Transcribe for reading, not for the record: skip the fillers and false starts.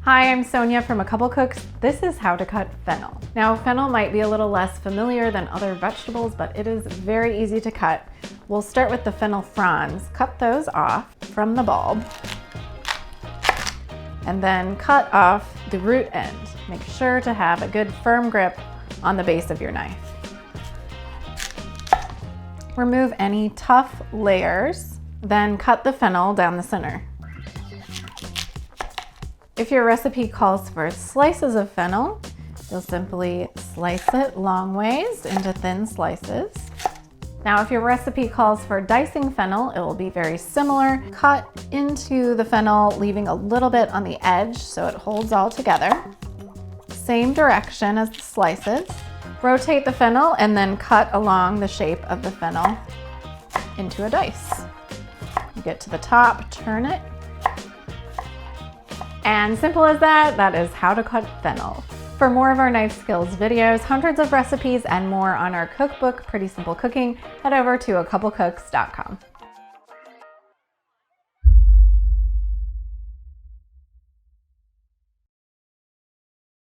Hi, I'm Sonia from A Couple Cooks. This is how to cut fennel. Now, fennel might be a little less familiar than other vegetables, but it is very easy to cut. We'll start with the fennel fronds. Cut those off from the bulb and then cut off the root end. Make sure to have a good firm grip on the base of your knife. Remove any tough layers, then cut the fennel down the center. If your recipe calls for slices of fennel, you'll simply slice it long ways into thin slices. Now, if your recipe calls for dicing fennel, it will be very similar. Cut into the fennel, leaving a little bit on the edge so it holds all together. Same direction as the slices. Rotate the fennel and then cut along the shape of the fennel into a dice. You get to the top, turn it. And simple as that, that is how to cut fennel. For more of our knife skills videos, hundreds of recipes, and more on our cookbook, Pretty Simple Cooking, head over to acouplecooks.com.